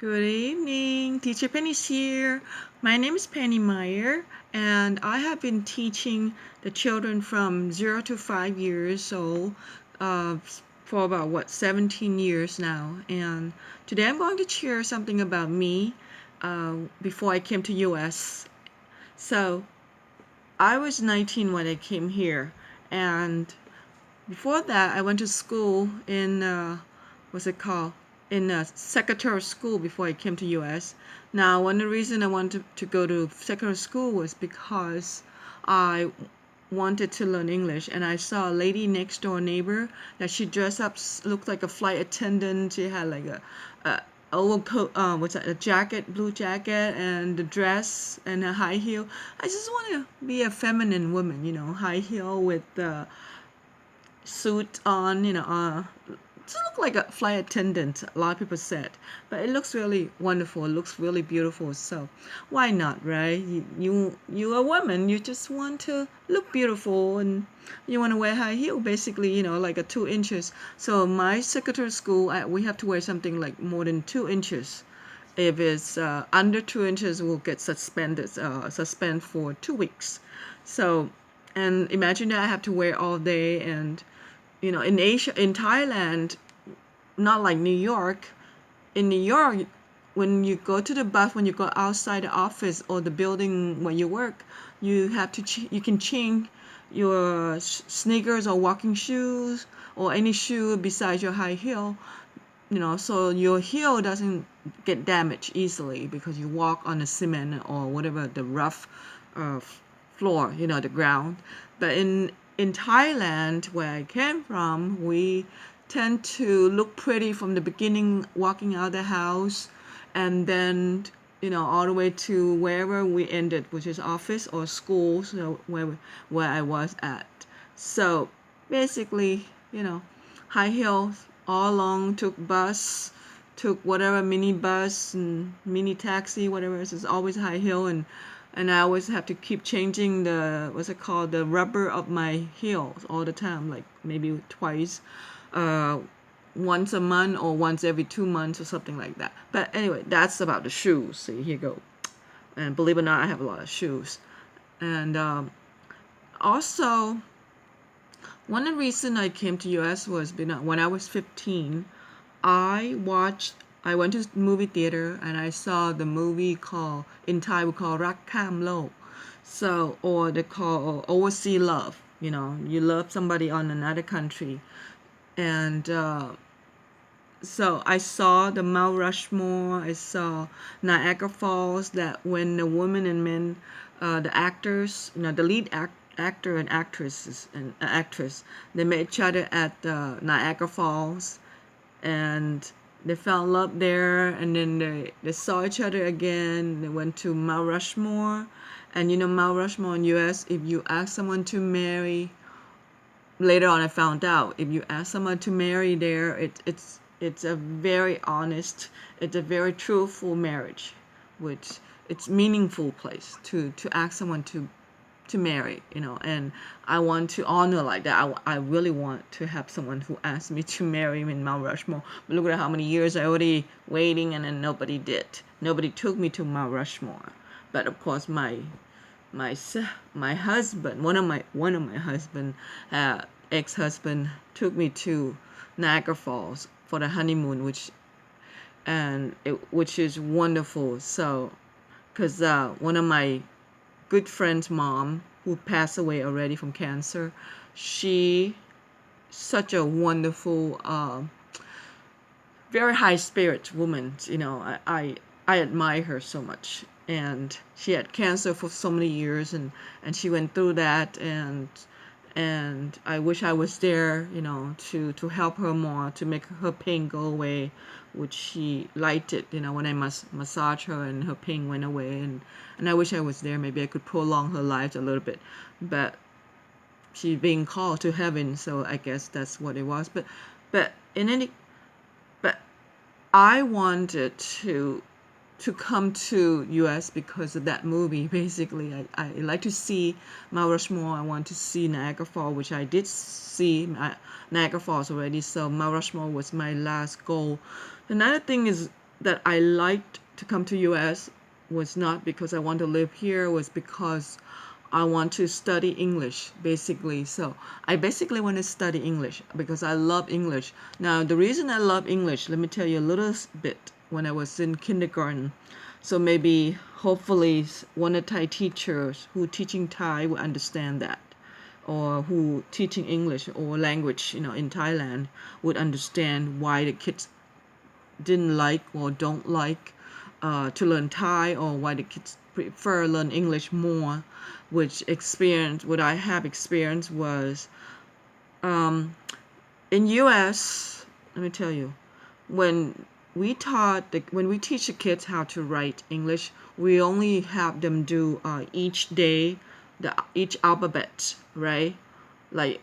Good evening, Teacher Penny's here. My name is Penny Meyer, and I have been teaching the children from 0 to 5 years old uh, for about 17 years now. And today I'm going to share something about me before I came to U.S. So I was 19 when I came here, and before that, I went to school in what's it called? In secretary school before I came to U.S. Now, one of the reasons I wanted to go to secretary school was because I wanted to learn English, and I saw a lady next door neighbor that she dressed up, looked like a flight attendant. She had like a overcoat, what's that? A jacket, blue jacket, and the dress and a high heel. I just want to be a feminine woman, high heel with suit on, to look like a flight attendant, a lot of people said. But it looks really wonderful. It looks really beautiful. So why not, right? You're a woman. You just want to look beautiful and you want to wear high heel, basically, like a 2 inches. So my secretary school, we have to wear something like more than 2 inches. If it's under 2 inches, we'll get suspend for 2 weeks. So, and imagine that I have to wear all day, and in Asia, in Thailand, not like New York. In New York, when you go to the bus, when you go outside the office or the building where you work, you can change your sneakers or walking shoes or any shoe besides your high heel, so your heel doesn't get damaged easily because you walk on the cement or whatever the rough uh, floor, the ground. But in Thailand, where I came from, we tend to look pretty from the beginning, walking out of the house, and then all the way to wherever we ended, which is office or school, so where I was at. So basically, high heels all along, took bus, took whatever mini bus and mini taxi, whatever. It's always high heel, and I always have to keep changing the what's it called, the rubber of my heels all the time, like maybe twice, uh, once a month or once every 2 months or something like that. But anyway, that's about the shoes. See, here you go. And believe it or not, I have a lot of shoes. And also, one of the reason I came to US was when I was 15, I went to movie theater and I saw the movie called, in Thai we call Rak Kham Lok. So, or they call overseas love, you love somebody on another country. And so I saw the Mount Rushmore, I saw Niagara Falls, that when the women and men, the actors, the lead actor and actresses and actress, they met each other at Niagara Falls, and they fell in love there, and then they saw each other again. They went to Mount Rushmore, and Mount Rushmore in US, if you ask someone to marry, later on I found out, if you ask someone to marry there, it's a very honest, it's a very truthful marriage, which it's meaningful place to ask someone to marry, and I want to honor like that. I really want to have someone who asks me to marry him in Mount Rushmore. But look at how many years I already waiting, and then nobody did. Nobody took me to Mount Rushmore. But of course, my my husband, one of my husband, ex-husband, took me to Niagara Falls for the honeymoon, which is wonderful. So, because one of my good friend's mom, who passed away already from cancer, she such a wonderful, very high spirit woman. I admire her so much. And she had cancer for so many years, and she went through that, and I wish I was there, to help her more, to make her pain go away, which she liked it, when I massage her and her pain went away, and I wish I was there. Maybe I could prolong her life a little bit, but she's being called to heaven, so I guess that's what it was. But in any, but I wanted to come to US because of that movie. Basically, I like to see Mount Rushmore. I want to see Niagara Falls, which I did see Niagara Falls already. So Mount Rushmore was my last goal. Another thing is that I liked to come to US was not because I want to live here, was because I want to study English basically. So I basically want to study English because I love English. Now the reason I love English, let me tell you a little bit. When I was in kindergarten, so maybe hopefully one of the Thai teachers who teaching Thai will understand that, or who teaching English or language, in Thailand would understand why the kids didn't like or don't like to learn Thai, or why the kids prefer learn English more. What I have experienced was um, in US. Let me tell you, when when we teach the kids how to write English, we only have them do each day each alphabet, right? Like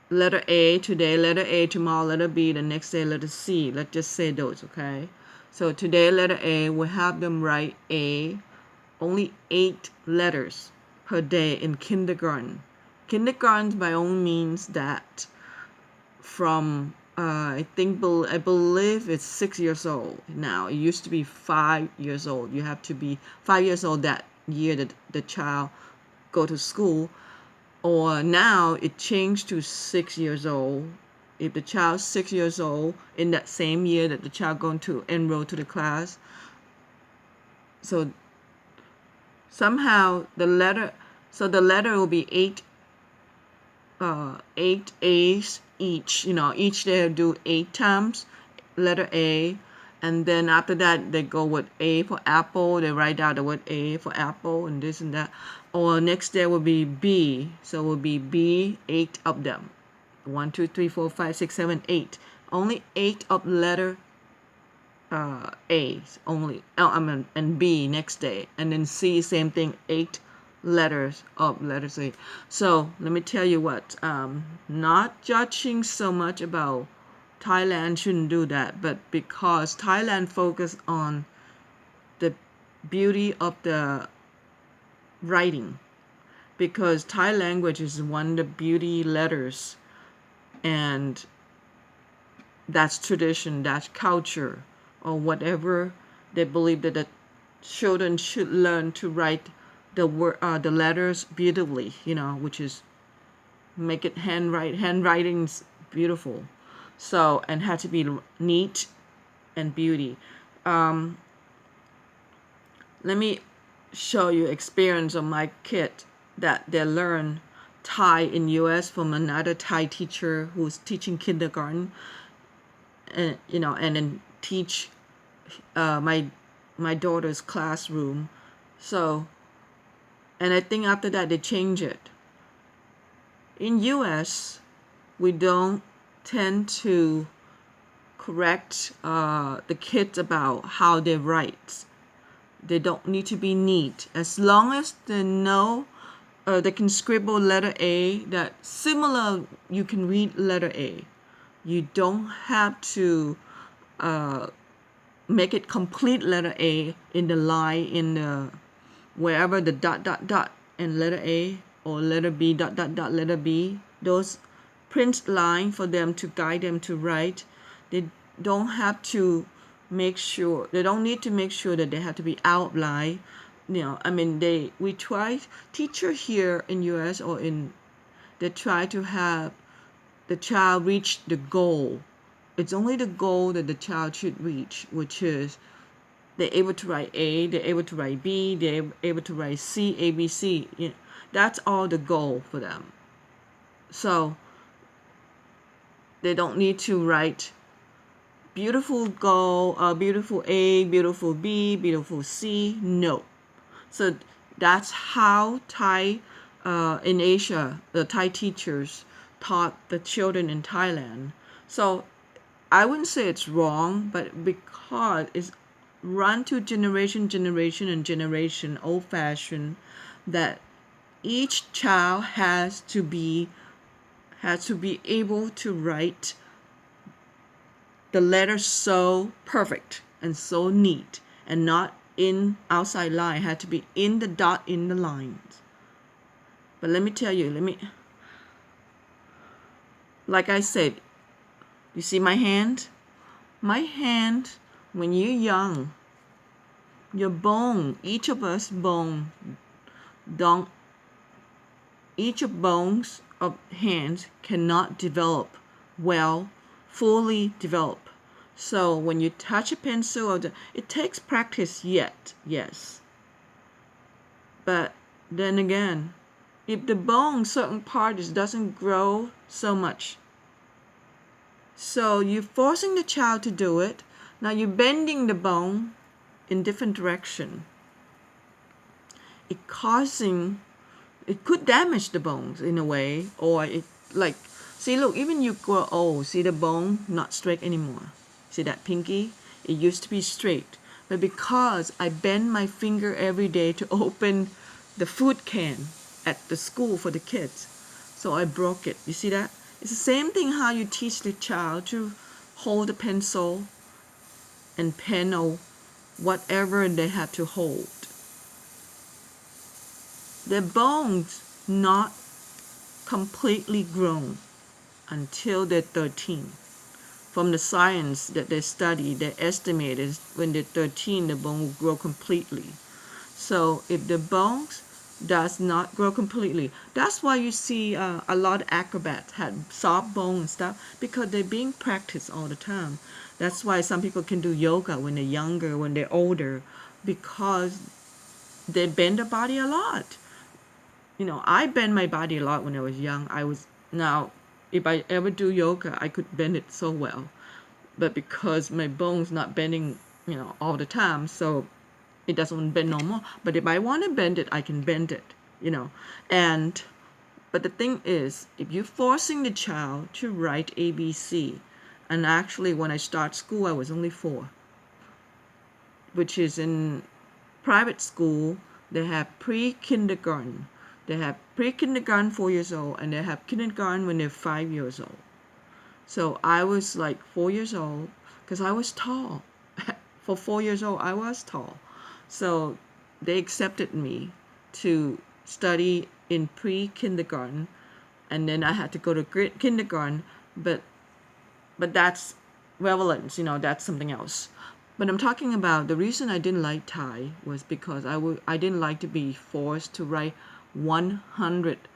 letter A today, letter A tomorrow, letter B the next day, letter C. Let's just say those, okay? So today, letter A, we have them write A, only 8 letters per day in kindergarten. Kindergarten by all means that from I believe it's 6 years old now. It used to be 5 years old. You have to be 5 years old that year that the child go to school, or now it changed to 6 years old. If the child's 6 years old in that same year that the child going to enroll to the class, so somehow the letter will be 8 A's each. Each day do 8 times letter A, and then after that they go with A for apple. They write out the word A for apple and this and that. Or next day will be B, so it will be B, 8 of them. 1, 2, 3, 4, 5, 6, 7, 8. Only 8 of letter A only. And B next day, and then C same thing, 8 letters of letters A. So let me tell you what. Not judging so much about Thailand, shouldn't do that, but because Thailand focus on the beauty of the writing, because Thai language is one of the beauty letters, and that's tradition, that's culture, or whatever they believe that the children should learn to write the letters beautifully, which is make it handwriting's beautiful. So, and had to be neat and beauty. Um, let me show you experience of my kid that they learn Thai in US from another Thai teacher who's teaching kindergarten, and and then teach my daughter's classroom. So, and I think after that they change it. In US, we don't tend to correct the kids about how they write. They don't need to be neat. As long as they know they can scribble letter A that similar, you can read letter A. You don't have to make it complete letter A in the line, in the wherever the dot dot dot and letter A, or letter B dot dot dot letter B. Those print line for them to guide them to write. They don't have to make sure. They don't need to make sure that they have to be outline. We try, teacher here in US or they try to have the child reach the goal. It's only the goal that the child should reach, which is they're able to write A, they're able to write B, they're able to write C, A, B, C. That's all the goal for them. So they don't need to write beautiful beautiful A, beautiful B, beautiful C. No. So that's how in Asia, the Thai teachers taught the children in Thailand. So I wouldn't say it's wrong, but because it's run to generation, and generation, old-fashioned, that each child has to be able to write the letters so perfect and so neat, and not in outside line, had to be in the dot in the lines. But let me tell you, like I said, you see my hand? My hand when you're young, your bone, each of us bone, don't, each of bones of hands cannot develop well, fully develop. So when you touch a pencil, it takes practice yet, yes. But then again, if the bone, certain parts doesn't grow so much, so you're forcing the child to do it. Now you're bending the bone in different direction. It could damage the bones in a way, or it like, see, look, even you grow old, see the bone not straight anymore. See that pinky? It used to be straight, but because I bend my finger every day to open the food can at the school for the kids, so I broke it. You see that? It's the same thing how you teach the child to hold a pencil and pen or whatever they have to hold. Their bones not completely grown until they're 13. From the science that they study, they estimate is when they're 13, the bone will grow completely. So if the bones does not grow completely, that's why you see a lot of acrobats had soft bone and stuff, because they're being practiced all the time. That's why some people can do yoga when they're younger, when they're older, because they bend their body a lot. I bend my body a lot when I was young. Now, if I ever do yoga, I could bend it so well. But because my bone's not bending, all the time, so it doesn't bend no more. But if I want to bend it, I can bend it, And, but the thing is, if you're forcing the child to write ABC, and actually when I start school, I was only 4, which is in private school, they have pre-kindergarten. They have pre-kindergarten 4 years old, and they have kindergarten when they're 5 years old. So I was like 4 years old because I was tall. For 4 years old, I was tall. So they accepted me to study in pre-kindergarten, and then I had to go to kindergarten, but that's relevance, that's something else. But I'm talking about the reason I didn't like Thai was because I didn't like to be forced to write 100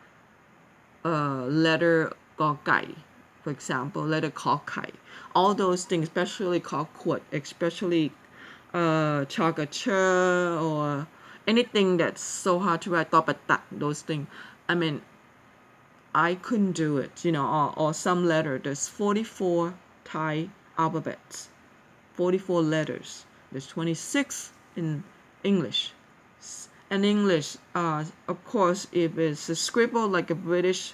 letter gõ gai, for example, letter kõ kai. All those things, especially kõ quote, especially chaga che, or anything that's so hard to write, topatak, those things. I mean, I couldn't do it, or some letter. There's 44 Thai alphabets, 44 letters. There's 26 in English. And English, of course, if it's a scribble like a British,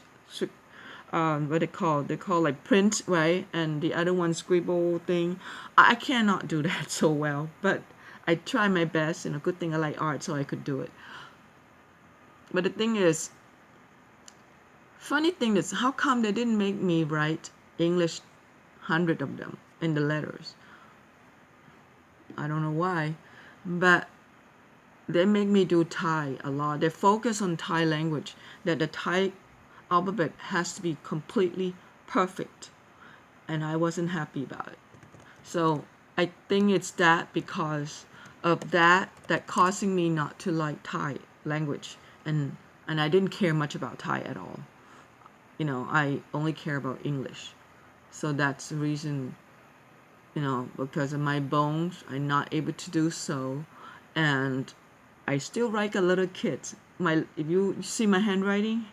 what they call like print, right? And the other one scribble thing. I cannot do that so well, but I try my best. Good thing I like art, so I could do it. But the thing is, funny thing is, how come they didn't make me write English 100 of them in the letters? I don't know why, but they make me do Thai a lot. They focus on Thai language, that the Thai alphabet has to be completely perfect, and I wasn't happy about it. So I think it's that because of that causing me not to like Thai language, and I didn't care much about Thai at all. I only care about English. So that's the reason, because of my bones, I'm not able to do so. And I still write a little kid. If you see my handwriting,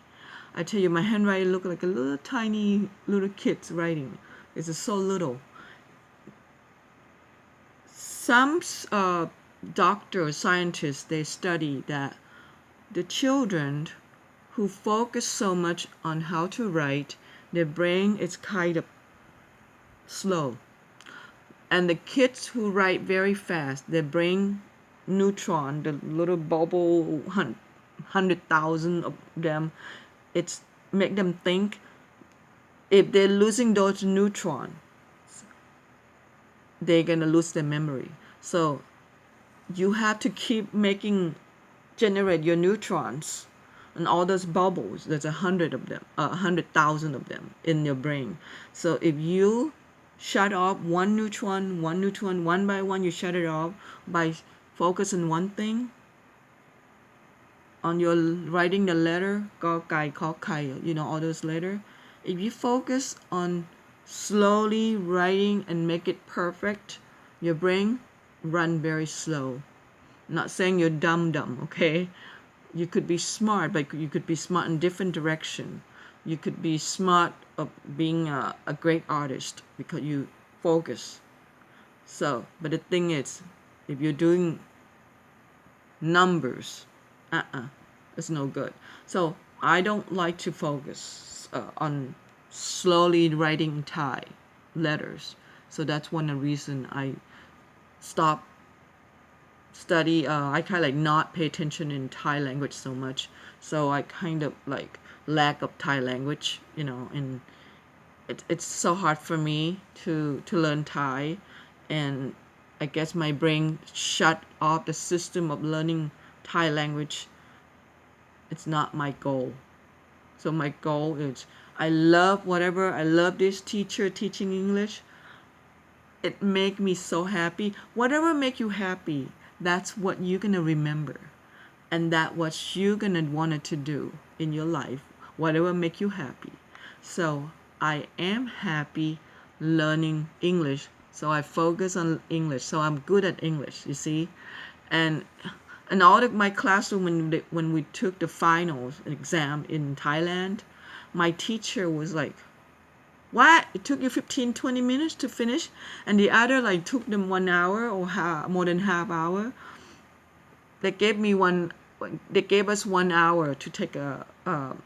I tell you, my handwriting look like a little tiny little kid's writing. It's so little. Some doctors, scientists, they study that the children who focus so much on how to write, their brain is kind of slow. And the kids who write very fast, their brain neutron, the little bubble, 100,000 of them, it's make them think if they're losing those neutrons, they're gonna lose their memory. So you have to keep generate your neutrons and all those bubbles. There's 100 of them, 100,000 of them in your brain. So if you shut off one neutron, one by one. You shut it off by focus on one thing. On your writing the letter, gao kai, kau kai, all those letters. If you focus on slowly writing and make it perfect, your brain run very slow. Not saying you're dumb, okay? You could be smart, but you could be smart in different direction. You could be smart of being a great artist because you focus. So, but the thing is, if you're doing numbers, it's no good. So I don't like to focus on slowly writing Thai letters. So that's one of the reason I stopped study. I kind of like not pay attention in Thai language so much. So I kind of like lack of Thai language, and it's so hard for me to learn Thai, and I guess my brain shut off the system of learning Thai language. It's not my goal. So my goal is I love whatever. I love this teacher teaching English. It make me so happy. Whatever make you happy, that's what you're gonna remember, and that what you're gonna want to do in your life. Whatever make you happy. So I am happy learning English. So I focus on English. So I'm good at English. You see, and all of my classroom when we took the finals exam in Thailand, my teacher was like, what? It took you 15-20 minutes to finish, and the other like took them 1 hour or more than half hour. They gave me one. They gave us 1 hour to take a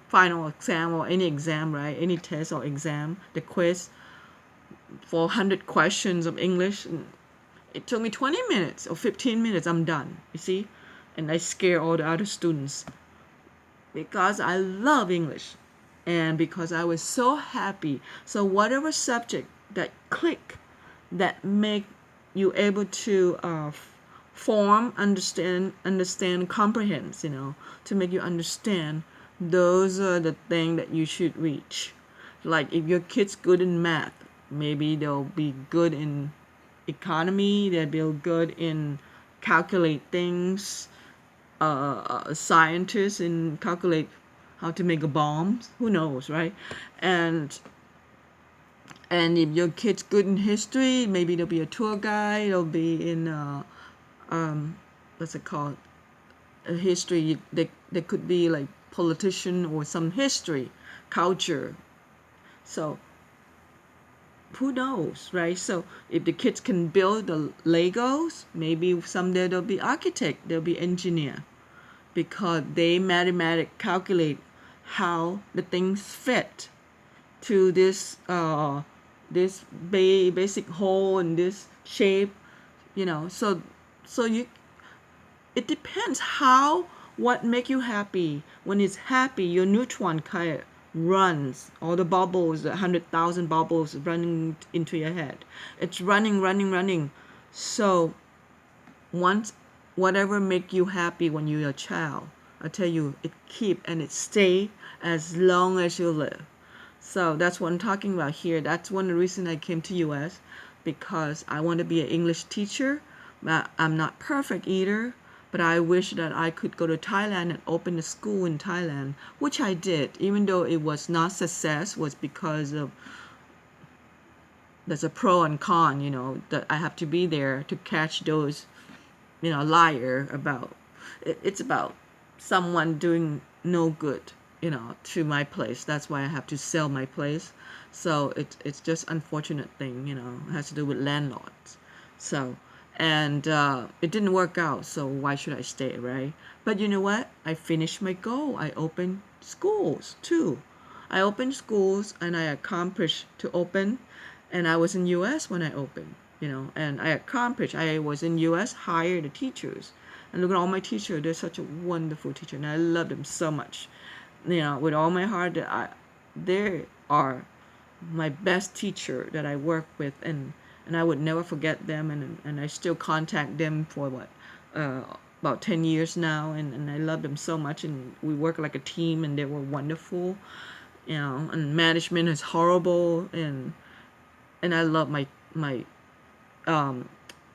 final exam or any exam, right? Any test or exam, the quiz for 100 questions of English. And it took me 20 minutes or 15 minutes. I'm done. You see, and I scare all the other students because I love English and because I was so happy. So whatever subject that click, that make you able to form, understand, comprehend, to make you understand, those are the things that you should reach. Like if your kid's good in math, maybe they'll be good in economy, they'll be good in calculate things, scientists and calculate how to make a bomb. Who knows, right? And if your kid's good in history, maybe they'll be a tour guide. They'll be in what's it called? A history. They could be like politician or some history, culture. So who knows, right? So if the kids can build the Legos, maybe someday they'll be architect. They'll be engineer. Because they mathematically calculate how the things fit to this basic hole in this shape, so you it depends how what make you happy. When it's happy, your neutron kind of runs, all the bubbles, 100,000 bubbles running into your head. It's running. So once whatever make you happy when you're a child, I tell you, it keep and it stay as long as you live. So that's what I'm talking about here. That's one of the reasons I came to US, because I want to be an English teacher. But I'm not perfect either, but I wish that I could go to Thailand and open a school in Thailand, which I did, even though it was not success, was because of there's a pro and con, that I have to be there to catch those liar about it's about someone doing no good, to my place. That's why I have to sell my place. So it's just unfortunate thing, it has to do with landlords. So and it didn't work out, so why should I stay, right? But you know what? I finished my goal. I opened schools too. I opened schools and I accomplished to open, and I was in US when I opened, and I accomplished. I was in US, hired the teachers, and look at all my teachers. They're such a wonderful teacher, and I love them so much, with all my heart. They are my best teacher that I work with, and I would never forget them, and I still contact them for about 10 years now, and I love them so much, and we work like a team, and they were wonderful, and management is horrible, and and I love my um,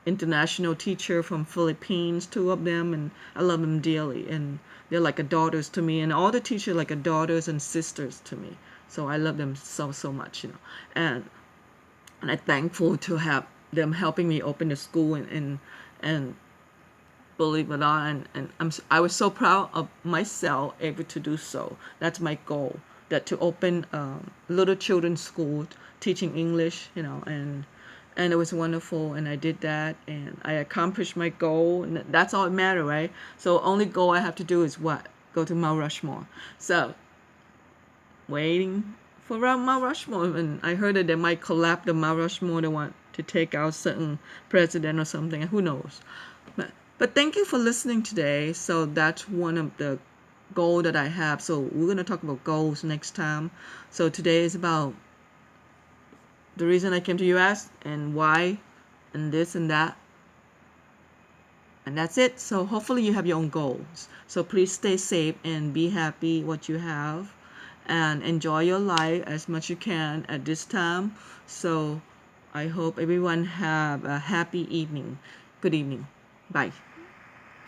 international teacher from Philippines, two of them, and I love them dearly. And they're like a daughters to me, and all the teachers like a daughters and sisters to me. So I love them so much, and and I'm thankful to have them helping me open the school and believe it or not, and I was so proud of myself able to do so. That's my goal, that to open little children's school teaching English, and it was wonderful, and I did that, and I accomplished my goal, and that's all that matters, right? So only goal I have to do is what? Go to Mount Rushmore. So waiting for Mount Rushmore, and I heard that they might collapse the Mount Rushmore. They want to take out certain president or something. Who knows? But thank you for listening today. So that's one of the goal that I have. So we're gonna talk about goals next time. So today is about the reason I came to US and why, and this and that, and that's it. So hopefully you have your own goals. So please stay safe and be happy what you have, and enjoy your life as much you can at this time. So I hope everyone have a happy evening. Good evening. Bye.